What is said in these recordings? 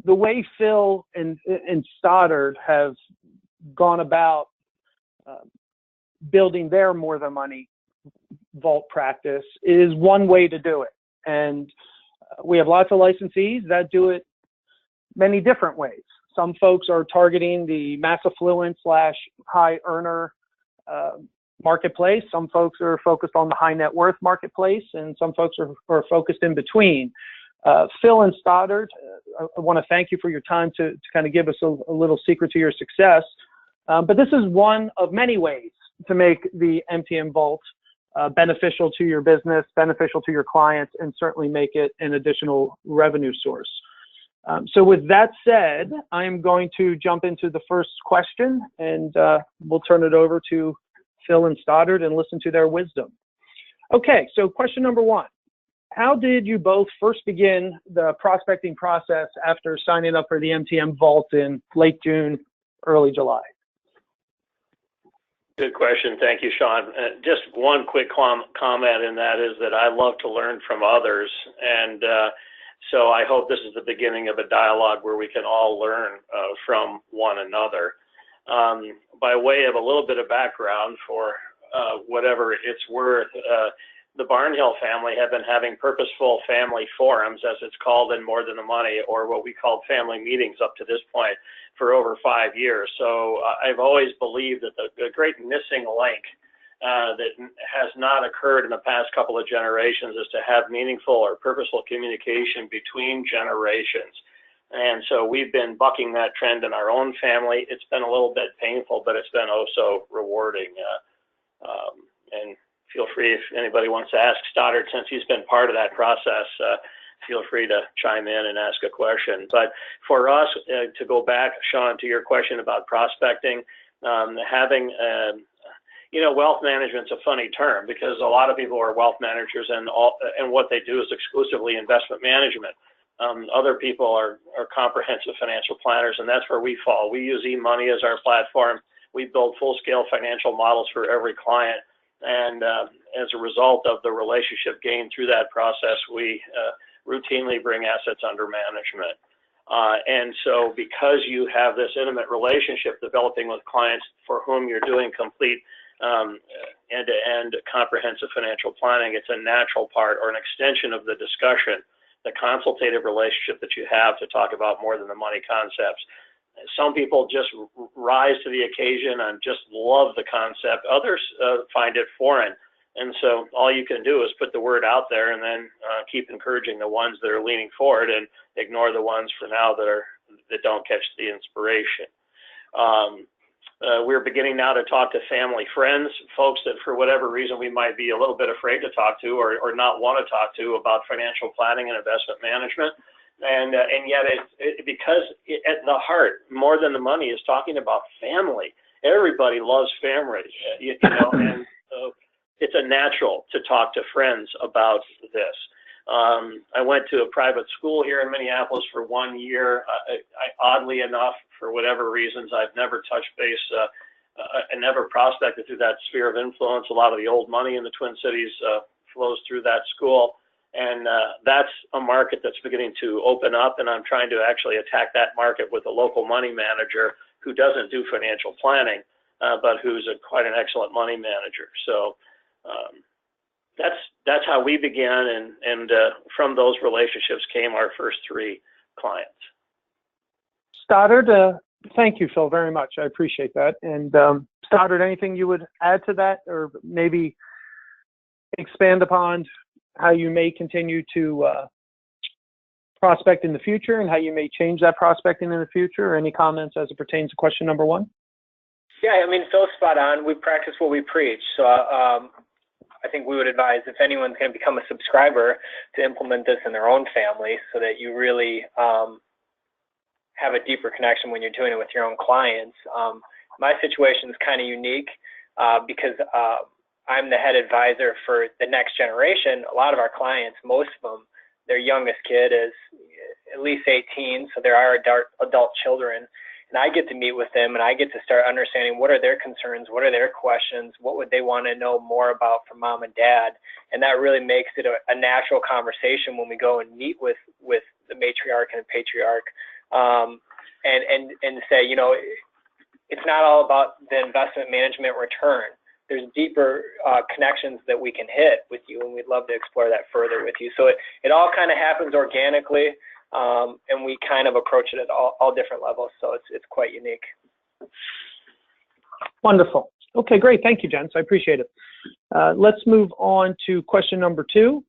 the way Phil and Stoddard have gone about building their More Than Money vault practice is one way to do it. And we have lots of licensees that do it many different ways. Some folks are targeting the mass affluent / high earner marketplace. Some folks are focused on the high net worth marketplace, and some folks are focused in between. Phil and Stoddard, I want to thank you for your time to kind of give us a little secret to your success. But this is one of many ways to make the MTM Vault beneficial to your business, beneficial to your clients, and certainly make it an additional revenue source. So with that said, I am going to jump into the first question, and we'll turn it over to Phil and Stoddard and listen to their wisdom. Okay, so question number one. How did you both first begin the prospecting process after signing up for the MTM Vault in late June, early July? Good question. Thank you, Sean. Just one quick comment, and that is that I love to learn from others. And so I hope this is the beginning of a dialogue where we can all learn from one another. By way of a little bit of background for whatever it's worth, the Barnhill family have been having purposeful family forums, as it's called in More Than the Money, or what we called family meetings up to this point, for over 5 years. So I've always believed that the great missing link that has not occurred in the past couple of generations is to have meaningful or purposeful communication between generations. And so we've been bucking that trend in our own family. It's been a little bit painful, but it's been oh so rewarding. And feel free, if anybody wants to ask Stoddard, since he's been part of that process, feel free to chime in and ask a question. But for us, to go back, Sean, to your question about prospecting, having, wealth management's a funny term because a lot of people are wealth managers and what they do is exclusively investment management. Other people are comprehensive financial planners, and that's where we fall. We use eMoney as our platform. We build full-scale financial models for every client. And as a result of the relationship gained through that process, we routinely bring assets under management. And so because you have this intimate relationship developing with clients for whom you're doing complete end-to-end comprehensive financial planning, it's a natural part or an extension of the discussion, the consultative relationship that you have to talk about more than the money concepts. Some people just rise to the occasion and just love the concept. Others find it foreign. And so all you can do is put the word out there and then keep encouraging the ones that are leaning forward and ignore the ones for now that don't catch the inspiration. We're beginning now to talk to family, friends, folks that for whatever reason we might be a little bit afraid to talk to or not want to talk to about financial planning and investment management. And yet because at the heart, More Than the Money is talking about family. Everybody loves family, and it's a natural to talk to friends about this. I went to a private school here in Minneapolis for 1 year. Oddly enough, for whatever reasons, I've never touched base. I never prospected through that sphere of influence. A lot of the old money in the Twin Cities flows through that school. And that's a market that's beginning to open up, and I'm trying to actually attack that market with a local money manager who doesn't do financial planning, but who's quite an excellent money manager. So that's how we began, and from those relationships came our first 3 clients. Stoddard, thank you, Phil, very much. I appreciate that. And Stoddard, anything you would add to that, or maybe expand upon how you may continue to prospect in the future and how you may change that prospecting in the future, or any comments as it pertains to question number 1? Yeah, I mean, Phil's spot on. We practice what we preach. So I think we would advise if anyone's going to become a subscriber to implement this in their own family so that you really have a deeper connection when you're doing it with your own clients. My situation is kind of unique because I'm the head advisor for the next generation. A lot of our clients, most of them, their youngest kid is at least 18, so there are adult children. And I get to meet with them, and I get to start understanding what are their concerns, what are their questions, what would they want to know more about from mom and dad. And that really makes it a natural conversation when we go and meet with the matriarch and the patriarch and say, you know, it's not all about the investment management return. There's deeper connections that we can hit with you, and we'd love to explore that further with you. So it all kind of happens organically, and we kind of approach it at all different levels. So it's quite unique. Wonderful. Okay, great. Thank you, Jens. I appreciate it. Let's move on to question number 2.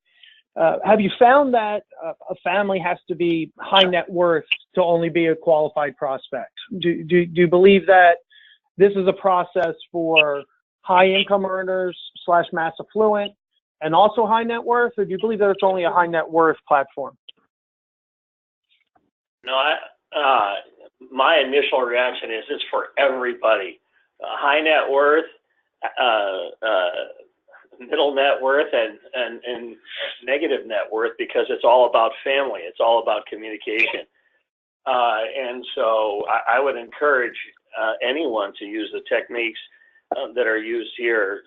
Have you found that a family has to be high net worth to only be a qualified prospect? Do you believe that this is a process for high income earners / mass affluent and also high net worth, or do you believe that it's only a high net worth platform? No, my initial reaction is it's for everybody. High net worth, middle net worth, and negative net worth, because it's all about family. It's all about communication. And so I would encourage anyone to use the techniques that are used here,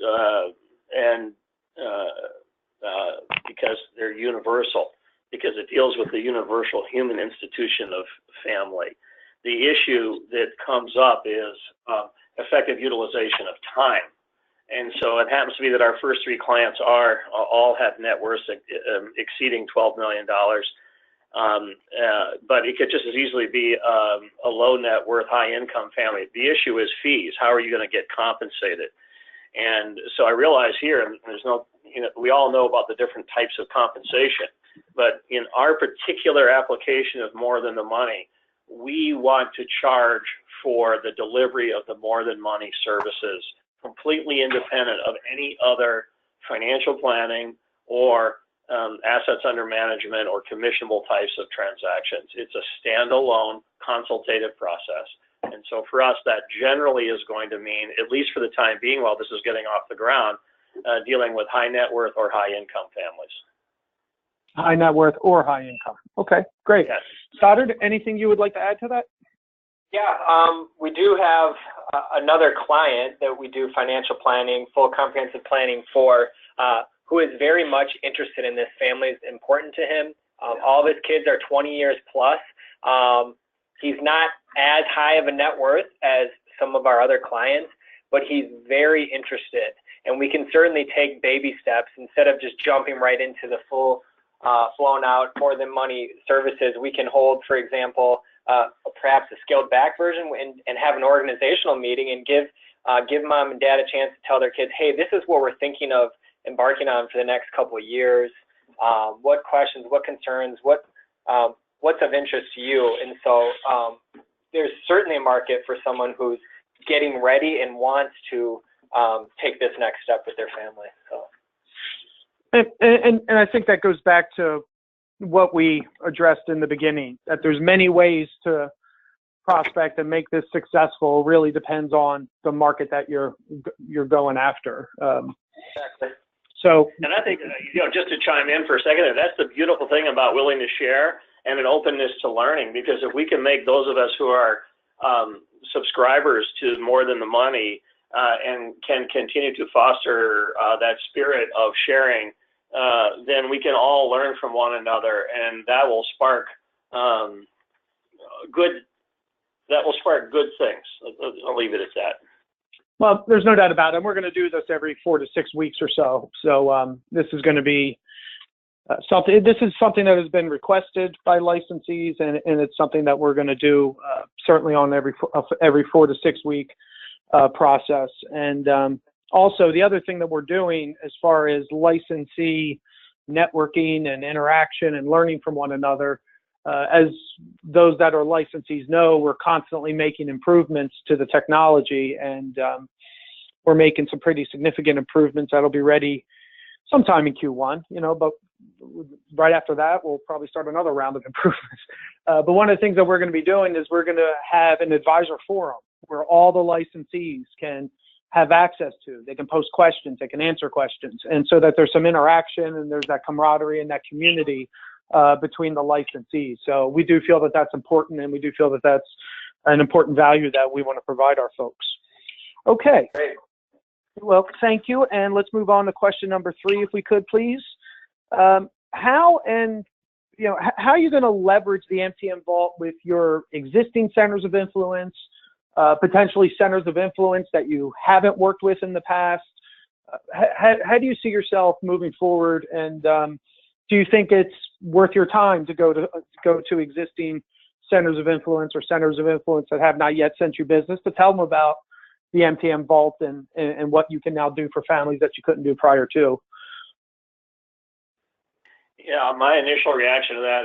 because they're universal, because it deals with the universal human institution of family. The issue that comes up is effective utilization of time. And so it happens to be that our first 3 clients all have net worths exceeding $12 million. But it could just as easily be a low net worth, high income family. The issue is fees. How are you going to get compensated? And so I realize here, there's no, we all know about the different types of compensation, but in our particular application of More Than the Money, we want to charge for the delivery of the More Than Money services, completely independent of any other financial planning or assets under management or commissionable types of transactions. It's a standalone consultative process. And so for us, that generally is going to mean, at least for the time being, while this is getting off the ground, dealing with high net worth or high income families. High net worth or high income. Okay, great. Yes. Stoddard, anything you would like to add to that? Yeah, we do have another client that we do financial planning, full comprehensive planning for, who is very much interested in this. Family is important to him. All of his kids are 20 years plus. He's not as high of a net worth as some of our other clients, but he's very interested. And we can certainly take baby steps instead of just jumping right into the full flown out More Than Money services. We can hold, for example, perhaps a scaled back version and have an organizational meeting and give mom and dad a chance to tell their kids, hey, this is what we're thinking of embarking on for the next couple of years. What questions, what concerns, what's of interest to you? And so there's certainly a market for someone who's getting ready and wants to take this next step with their family. So. And I think that goes back to what we addressed in the beginning, that there's many ways to prospect and make this successful. It really depends on the market that you're going after. Exactly. So, and I think, just to chime in for a second, that's the beautiful thing about willing to share and an openness to learning, because if we can make those of us who are subscribers to More Than the Money and can continue to foster that spirit of sharing, then we can all learn from one another, and that will spark good things. I'll leave it at that. Well, there's no doubt about it. We're going to do this every 4 to 6 weeks or so. So this is going to be something. This is something that has been requested by licensees, and it's something that we're going to do certainly on every 4 to 6 week process. And also, the other thing that we're doing as far as licensee networking and interaction and learning from one another, as those that are licensees know, we're constantly making improvements to the technology, and we're making some pretty significant improvements that'll be ready sometime in Q1, but right after that, we'll probably start another round of improvements. But one of the things that we're going to be doing is we're going to have an advisor forum where all the licensees can have access to. They can post questions, they can answer questions, and so that there's some interaction and there's that camaraderie and that community between the licensees. So we do feel that that's important, and we do feel that that's an important value that we want to provide our folks. Okay. Great. Well, thank you. And let's move on to question number 3, if we could, please. How and how are you going to leverage the MTM Vault with your existing centers of influence, potentially centers of influence that you haven't worked with in the past? How do you see yourself moving forward? And do you think it's worth your time to go to existing centers of influence or centers of influence that have not yet sent you business to tell them about the MTM Vault and what you can now do for families that you couldn't do prior to? Yeah, my initial reaction to that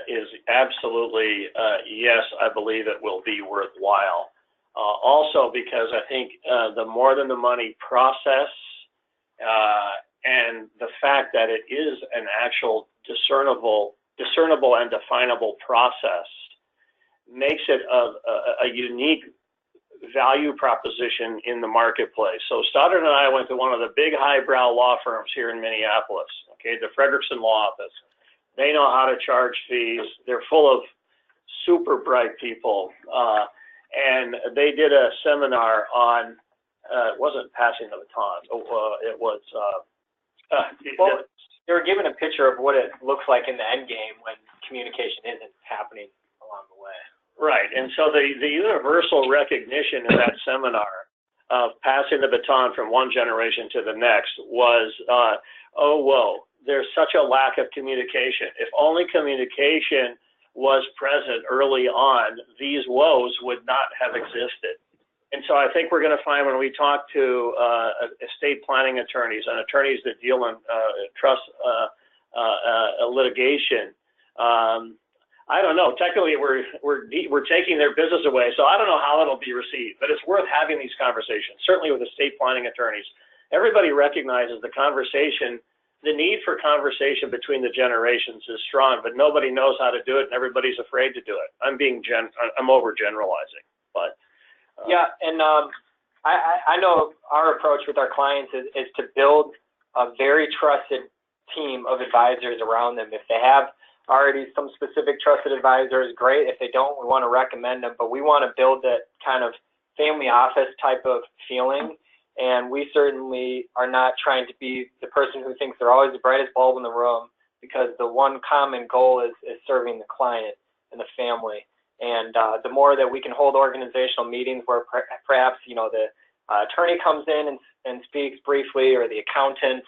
is absolutely yes. I believe it will be worthwhile. Also, because I think the more than the money process and the fact that it is an actual discernible and definable process makes it a unique value proposition in the marketplace. So Stoddard and I went to one of the big highbrow law firms here in Minneapolis, okay, the Frederickson Law Office. They know how to charge fees. They're full of super bright people. And they did a seminar on, it wasn't passing the baton, it was... well, they were given a picture of what it looks like in the end game when communication isn't happening along the way. Right, and so the universal recognition in that seminar of passing the baton from one generation to the next was, oh, whoa, there's such a lack of communication. If only communication was present early on, these woes would not have existed. And so I think we're going to find when we talk to estate planning attorneys and attorneys that deal in trust litigation, I don't know. Technically, we're taking their business away, so I don't know how it'll be received. But it's worth having these conversations. Certainly with estate planning attorneys, everybody recognizes the conversation, the need for conversation between the generations is strong, but nobody knows how to do it, and everybody's afraid to do it. I'm overgeneralizing, but yeah, and I know our approach with our clients is to build a very trusted team of advisors around them. If they have already some specific trusted advisors, great. If they don't, we want to recommend them, but we want to build that kind of family office type of feeling. And we certainly are not trying to be the person who thinks they're always the brightest bulb in the room, because the one common goal is serving the client and the family. And the more that we can hold organizational meetings where perhaps, the attorney comes in and speaks briefly, or the accountant,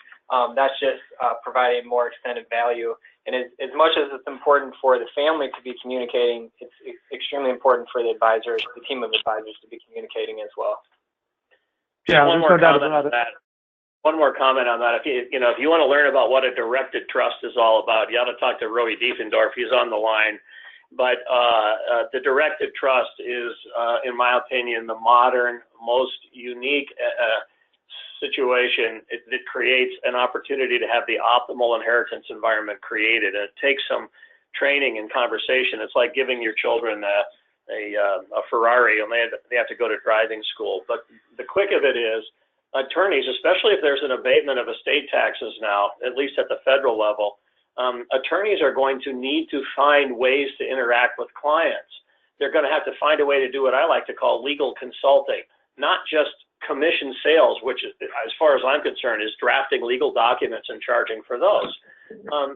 that's just providing more extended value. And as much as it's important for the family to be communicating, it's extremely important for the advisors, the team of advisors, to be communicating as well. Yeah, one more comment on that. One more comment on that. If you want to learn about what a directed trust is all about, you ought to talk to Roy Diefendorf. He's on the line. But the directed trust is, in my opinion, the modern, most unique situation that creates an opportunity to have the optimal inheritance environment created. And it takes some training and conversation. It's like giving your children a Ferrari, and they have to go to driving school. But the quick of it is, attorneys, especially if there's an abatement of estate taxes now, at least at the federal level, attorneys are going to need to find ways to interact with clients. They're going to have to find a way to do what I like to call legal consulting, not just commission sales, which, as far as I'm concerned, is drafting legal documents and charging for those.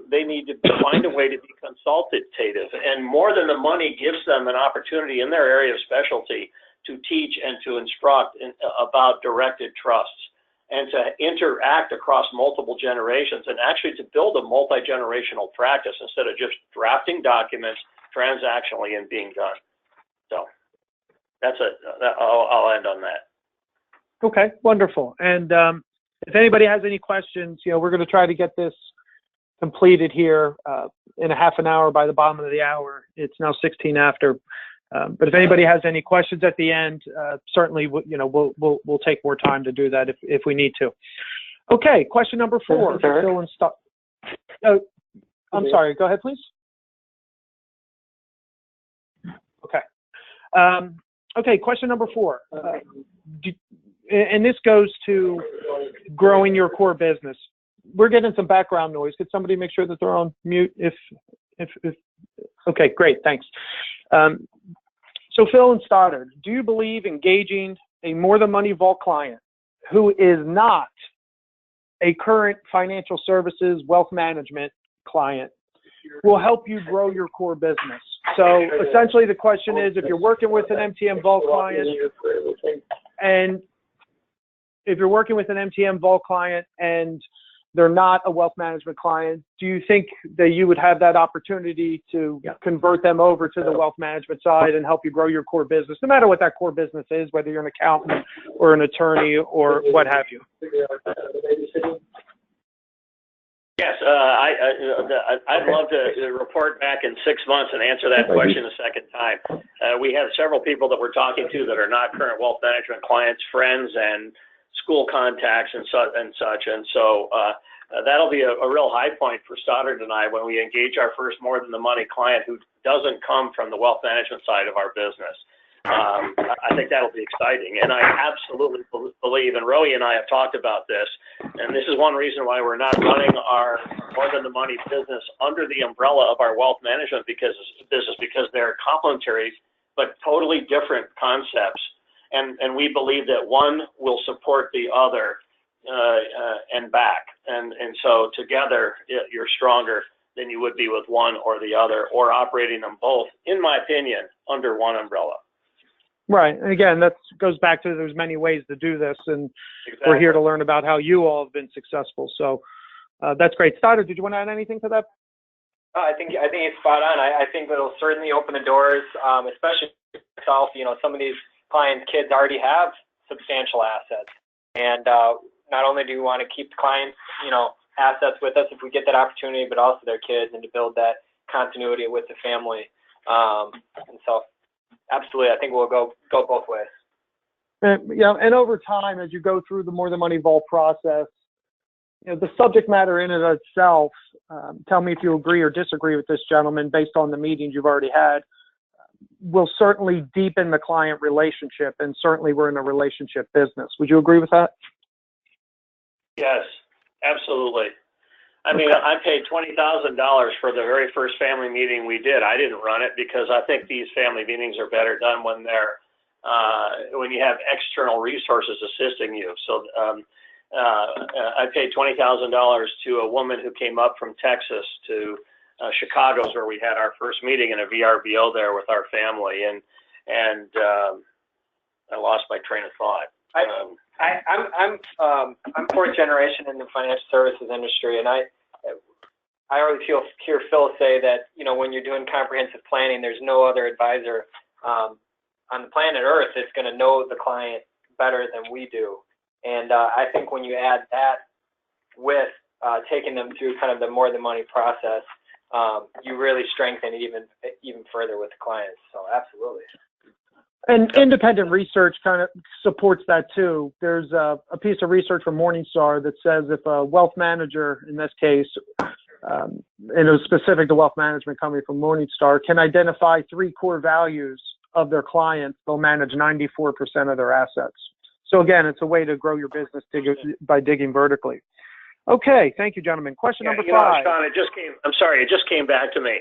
They need to find a way to be consultative, and more than the money gives them an opportunity in their area of specialty to teach and to instruct about directed trusts, and to interact across multiple generations, and actually to build a multi-generational practice instead of just drafting documents transactionally and being done. So that's it. I'll end on that. Okay, wonderful. And if anybody has any questions, we're going to try to get this completed here in a half an hour by the bottom of the hour. It's now 16 after. But if anybody has any questions at the end, certainly, we'll take more time to do that if we need to. Okay, question number 4. I'm sorry. Go ahead, please. Okay. Okay, question number 4. And this goes to growing your core business. We're getting some background noise. Could somebody make sure that they're on mute? Okay, great, thanks. So Phil and Stoddard, do you believe engaging a More Than Money Vault client who is not a current financial services wealth management client will help you grow your core business. So essentially the question is, if you're working with an MTM Vault client and they're not a wealth management client, do you think that you would have that opportunity to convert them over to the wealth management side and help you grow your core business, no matter what that core business is, whether you're an accountant or an attorney or what have you? Yes, I'd love to report back in 6 months and answer that question a second time. We have several people that we're talking to that are not current wealth management clients, friends, and school contacts and such. And so that'll be a real high point for Stoddard and I when we engage our first More Than the Money client who doesn't come from the wealth management side of our business. I think that'll be exciting. And I absolutely believe, and Rowie and I have talked about this, and this is one reason why we're not running our More Than the Money business under the umbrella of our wealth management because they're complementary but totally different concepts. And we believe that one will support the other and back. And so together, you're stronger than you would be with one or the other, or operating them both, in my opinion, under one umbrella. Right. And again, that goes back to there's many ways to do this, and we're here to learn about how you all have been successful. So that's great. Stoddard, did you want to add anything to that? I think it's spot on. I think it'll certainly open the doors, especially for yourself. You know, some of these clients' kids already have substantial assets, and not only do we want to keep the clients, assets with us if we get that opportunity, but also their kids, and to build that continuity with the family. And so, absolutely, I think we'll go both ways. And over time, as you go through the More Than Money Vault process, the subject matter in and of itself, tell me if you agree or disagree with this gentleman based on the meetings you've already had, will certainly deepen the client relationship, and certainly we're in a relationship business. Would you agree with that? Yes, absolutely. I mean, I paid $20,000 for the very first family meeting we did. I didn't run it because I think these family meetings are better done when when you have external resources assisting you. So I paid $20,000 to a woman who came up from Texas to Chicago's where we had our first meeting in a VRBO there with our family, and I lost my train of thought. I'm fourth generation in the financial services industry, and I always hear Phil say that when you're doing comprehensive planning, there's no other advisor on the planet Earth that's going to know the client better than we do. And I think when you add that with taking them through kind of the More Than Money process, you really strengthen it even further with the clients. So absolutely. And independent research kind of supports that too. There's a piece of research from Morningstar that says if a wealth manager, in this case, and it was specific to wealth management coming from Morningstar, can identify 3 core values of their clients, they'll manage 94% of their assets. So again, it's a way to grow your business by digging vertically. Okay, thank you, gentlemen. Question number 5. Sean, it just came back to me.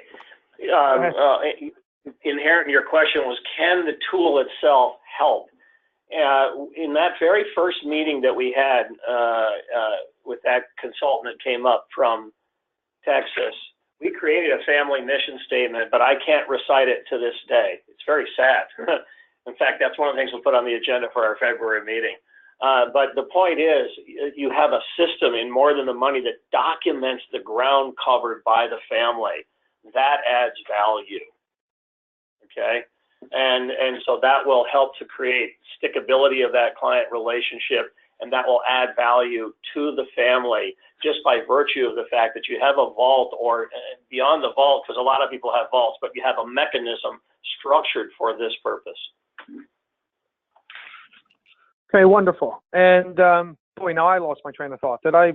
Inherent in your question was, can the tool itself help? In that very first meeting that we had with that consultant that came up from Texas, we created a family mission statement, but I can't recite it to this day. It's very sad. In fact, that's one of the things we'll put on the agenda for our February meeting. But the point is, you have a system in More Than the Money that documents the ground covered by the family. That adds value. Okay? And so that will help to create stickability of that client relationship, and that will add value to the family just by virtue of the fact that you have a vault, or beyond the vault, because a lot of people have vaults, but you have a mechanism structured for this purpose. Okay, wonderful. And boy, now I lost my train of thought. Did I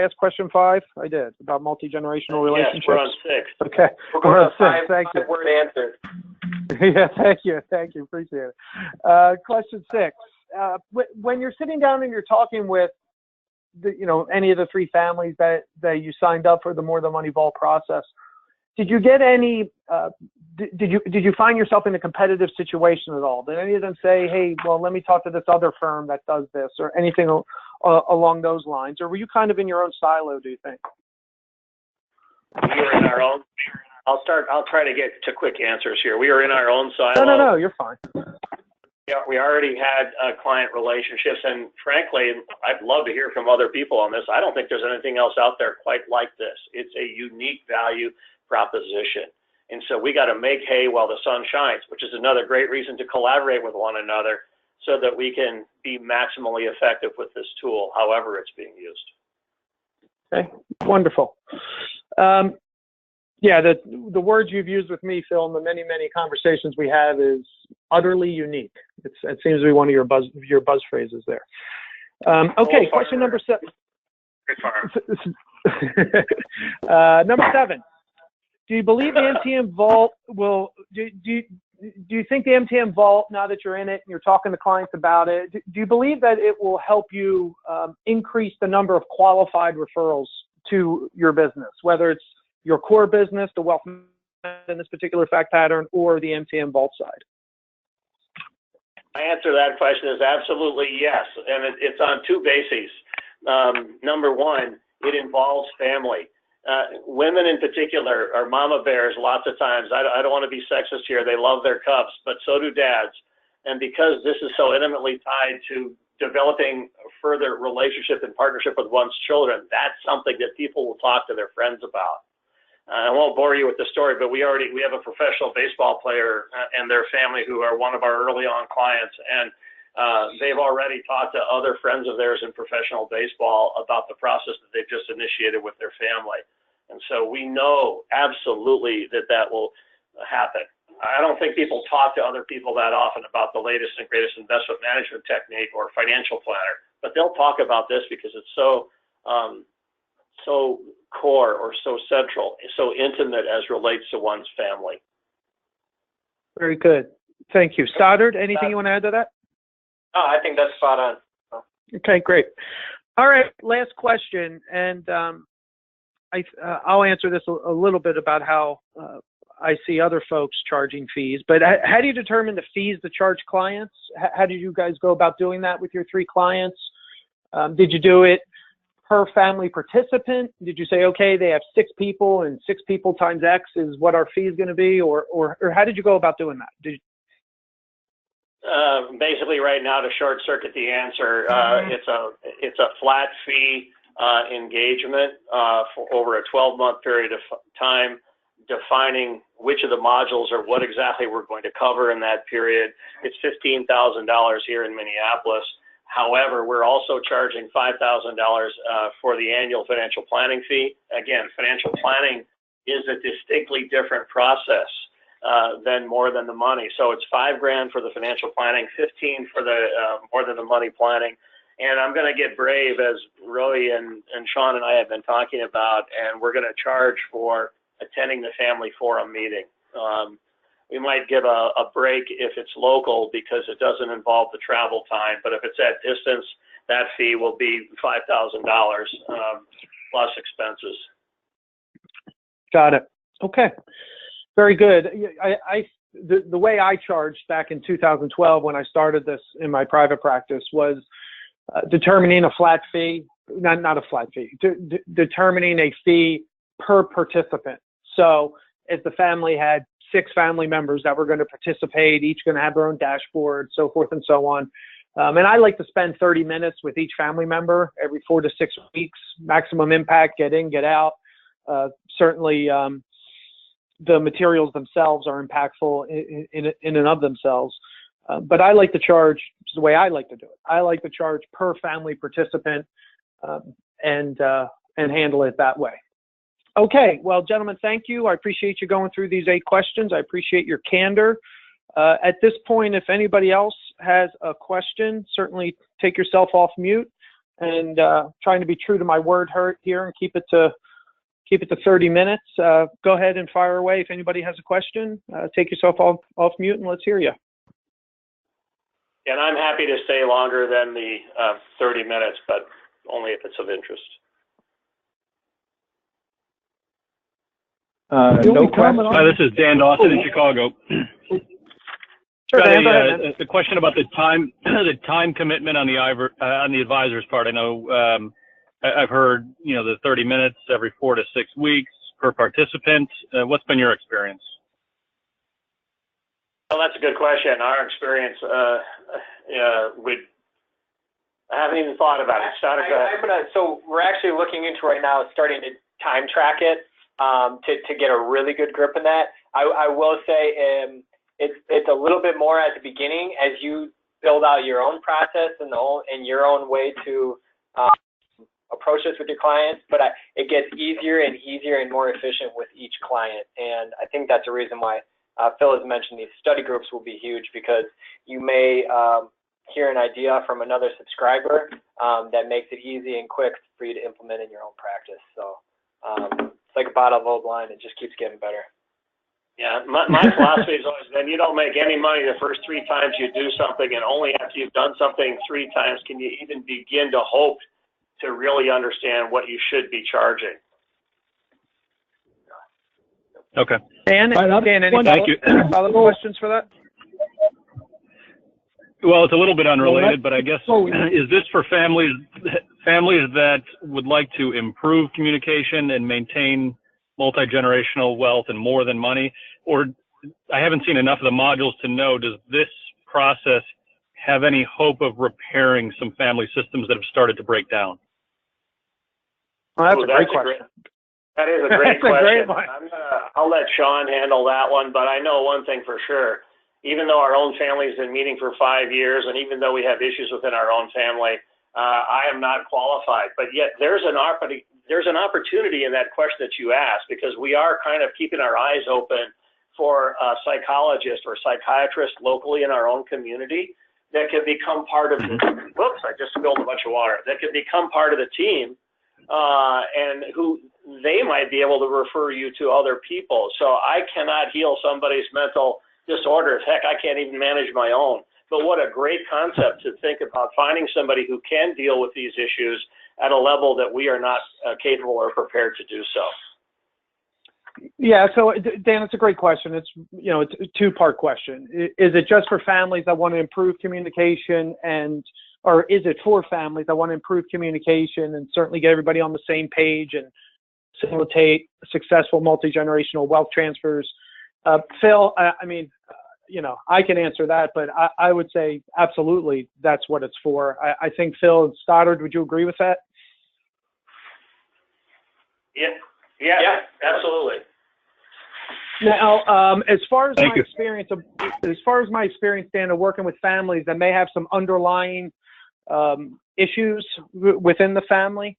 ask question 5? I did, about multi-generational relationships. Yes, we're on 6. Okay, we're on 6. Thank you. Word answer. Yeah, thank you, appreciate it. Question 6. When you're sitting down and you're talking with any of the 3 families that you signed up for the More Than Money Vault process, did you get any? Did you find yourself in a competitive situation at all? Did any of them say, "Hey, well, let me talk to this other firm that does this," or anything along those lines? Or were you kind of in your own silo? Do you think? We were in our own. I'll try to get to quick answers here. We were in our own silo. No, you're fine. Yeah, we already had client relationships, and frankly, I'd love to hear from other people on this. I don't think there's anything else out there quite like this. It's a unique value proposition. And so we got to make hay while the sun shines, which is another great reason to collaborate with one another so that we can be maximally effective with this tool, however it's being used. Okay, wonderful. Yeah, the words you've used with me, Phil, in the many, many conversations we have is utterly unique. It seems to be one of your buzz phrases there. Okay, question number 7. Number 7. Do you believe the MTM Vault will, do you think the MTM Vault, now that you're in it and you're talking to clients about it, do you believe that it will help you increase the number of qualified referrals to your business, whether it's your core business, the wealth management in this particular fact pattern, or the MTM Vault side? My answer to that question is absolutely yes, and it's on 2 bases. Number 1, it involves family. Women in particular are mama bears lots of times. I don't want to be sexist here. They love their cubs, but so do dads. And because this is so intimately tied to developing a further relationship and partnership with one's children, that's something that people will talk to their friends about. I won't bore you with the story, but we have a professional baseball player and their family who are one of our early on clients, and they've already talked to other friends of theirs in professional baseball about the process that they've just initiated with their family. And so we know absolutely that will happen. I don't think people talk to other people that often about the latest and greatest investment management technique or financial planner, but they'll talk about this because it's so core or so central, so intimate as relates to one's family. Very good. Thank you. Stoddard, anything you want to add to that? Oh, I think that's spot on. Okay, great. All right, last question, and I'll answer this a little bit about how I see other folks charging fees, but how do you determine the fees to charge clients? How did you guys go about doing that with your 3 clients? Did you do it per family participant? Did you say, okay, they have 6 people and 6 people times X is what our fee is going to be, or how did you go about doing that? Basically, right now, to short circuit the answer, it's a flat fee engagement for over a 12-month period of time, defining which of the modules or what exactly we're going to cover in that period. It's $15,000 here in Minneapolis. However, we're also charging $5,000 for the annual financial planning fee. Again, financial planning is a distinctly different process than more than the money. So it's $5,000 for the financial planning, $15,000 for the more than the money planning. And I'm going to get brave, as Roy and Sean and I have been talking about, and we're going to charge for attending the family forum meeting. We might give a break if it's local because it doesn't involve the travel time, but if it's at distance, that fee will be $5,000 plus expenses. Got it. Okay. Very good. The way I charged back in 2012 when I started this in my private practice was determining a flat fee, not a flat fee, determining a fee per participant. So if the family had 6 family members that were going to participate, each going to have their own dashboard, so forth and so on. And I like to spend 30 minutes with each family member every 4 to 6 weeks, maximum impact, get in, get out. Certainly, the materials themselves are impactful in and of themselves. But I like to charge, this is the way I like to do it. I like to charge per family participant and handle it that way. Okay, well, gentlemen, thank you. I appreciate you going through these 8 questions. I appreciate your candor. At this point, if anybody else has a question, certainly take yourself off mute, and trying to be true to my word here and keep it to 30 minutes. Go ahead and fire away. If anybody has a question, take yourself off mute and let's hear you. And I'm happy to stay longer than the 30 minutes, but only if it's of interest. No question. This is Dan Dawson in Chicago. Sure, Dan, go ahead. The question about the time commitment on the advisor's part. I know I've heard the 30 minutes every 4 to 6 weeks. per participant? What's been your experience? Well, that's a good question. Our experience, I haven't even thought about it. So we're actually looking into right now starting to time track it to get a really good grip in that. I will say it's a little bit more at the beginning as you build out your own process and your own way to approach this with your clients, but it gets easier and easier and more efficient with each client. And I think that's a reason why Phil has mentioned these study groups will be huge, because you may hear an idea from another subscriber that makes it easy and quick for you to implement in your own practice. So it's like a bottle of old wine. It just keeps getting better. Yeah, my philosophy is always been, you don't make any money the first 3 times you do something, and only after you've done something 3 times can you even begin to hope to really understand what you should be charging. Okay. Dan, any follow-up questions for that? Well, it's a little bit unrelated, but I guess, is this for families that would like to improve communication and maintain multi-generational wealth and more than money? Or I haven't seen enough of the modules to know, does this process have any hope of repairing some family systems that have started to break down? Well, that's a great question. That is a great question. I'll let Sean handle that one, but I know one thing for sure. Even though our own family has been meeting for 5 years, and even though we have issues within our own family, I am not qualified. But yet there's an opportunity in that question that you asked, because we are kind of keeping our eyes open for a psychologist or psychiatrist locally in our own community that could become part of whoops, I just spilled a bunch of water. That could become part of the team, and who they might be able to refer you to other people. So I cannot heal somebody's mental disorders. Heck, I can't even manage my own. But what a great concept to think about finding somebody who can deal with these issues at a level that we are not capable or prepared to do so. Yeah, so Dan, it's a great question. It's a 2-part question. Is it just for families that want to improve communication, or is it for families that want to improve communication and certainly get everybody on the same page and facilitate successful multi-generational wealth transfers? Phil, I can answer that, but I would say absolutely that's what it's for. I think, Phil Stoddard, would you agree with that? Yeah, absolutely. Now, as far as my experience, Dan, of working with families that may have some underlying issues within the family,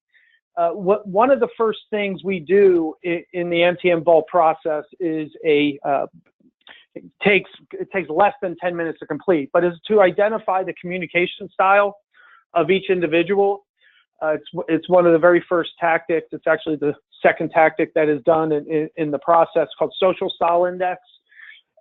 one of the first things we do in the NTM Vault process is it takes less than 10 minutes to complete, but is to identify the communication style of each individual. It's one of the very first tactics. It's actually the second tactic that is done in the process, called Social Style Index.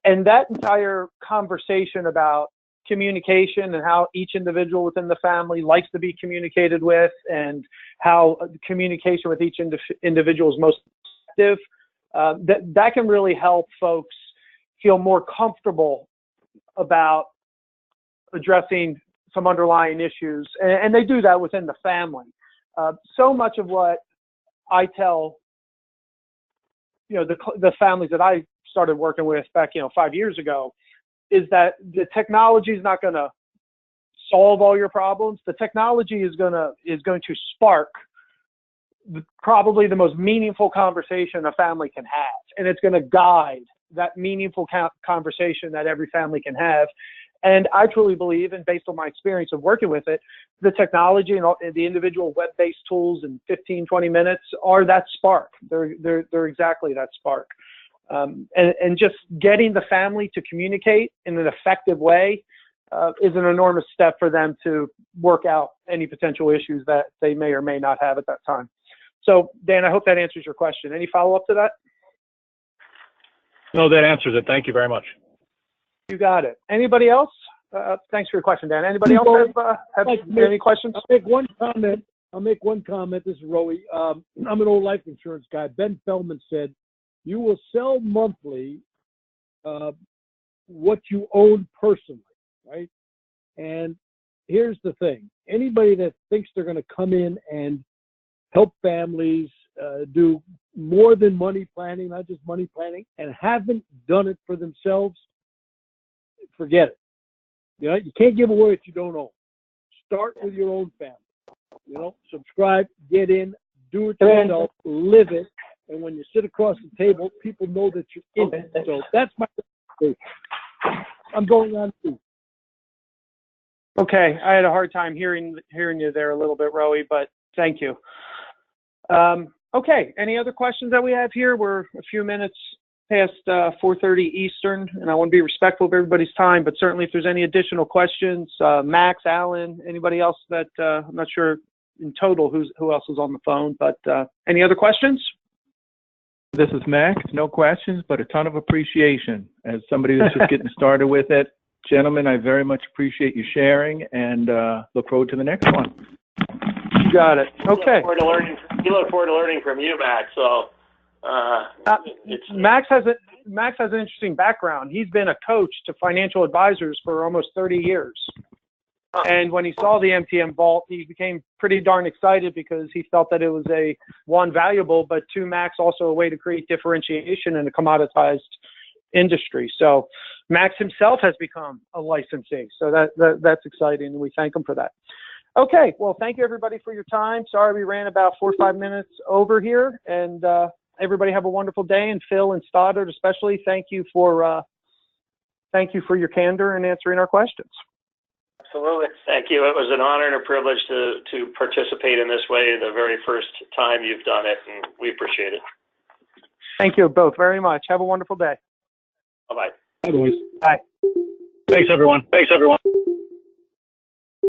And that entire conversation about communication and how each individual within the family likes to be communicated with, and how communication with each individual is most effective, that can really help folks feel more comfortable about addressing some underlying issues, and they do that within the family. So much of what I tell, the families that I started working with back, 5 years ago, is that the technology is not going to solve all your problems. The technology is going to spark probably the most meaningful conversation a family can have, and it's going to guide that meaningful conversation that every family can have. And I truly believe, and based on my experience of working with it, the technology and the individual web-based tools in 15, 20 minutes are that spark. They're exactly that spark. And just getting the family to communicate in an effective way is an enormous step for them to work out any potential issues that they may or may not have at that time. So, Dan, I hope that answers your question. Any follow-up to that? No, that answers it. Thank you very much. You got it. Anybody else? Thanks for your question, Dan. Anybody else have any questions? I'll make one comment. This is Roey. I'm an old life insurance guy. Ben Feldman said, you will sell monthly what you own personally, right? And here's the thing. Anybody that thinks they're going to come in and help families do more than money planning, not just money planning, and haven't done it for themselves, forget it. You know, you can't give away what you don't own. Start with your own family. You know, subscribe, get in, do it yourself, live it, and when you sit across the table, people know that you're in it. So that's my recommendation. I'm going on too. Okay, I had a hard time hearing you there a little bit, Rowie, but thank you. Okay, any other questions that we have here? We're a few minutes past 4:30 Eastern, and I want to be respectful of everybody's time, but certainly if there's any additional questions, Max, Alan, anybody else that, I'm not sure in total who else is on the phone, but any other questions? This is Max. No questions, but a ton of appreciation as somebody that's just getting started with it. Gentlemen, I very much appreciate you sharing, and look forward to the next one. You got it. Okay. We look forward to learning from you, Max. So Max has an interesting background. He's been a coach to financial advisors for almost 30 years. And when he saw the MTM Vault, he became pretty darn excited because he felt that it was one, valuable, but two, Max, also a way to create differentiation in a commoditized industry. So Max himself has become a licensee. So that's exciting, and we thank him for that. Okay, well, thank you everybody for your time. Sorry we ran about 4 or 5 minutes over here, and everybody have a wonderful day. And Phil and Stoddard especially, thank you for your candor in answering our questions. Absolutely. Thank you. It was an honor and a privilege to participate in this way the very first time you've done it, and we appreciate it. Thank you both very much. Have a wonderful day. Bye-bye. Bye, boys. Bye. Thanks, everyone.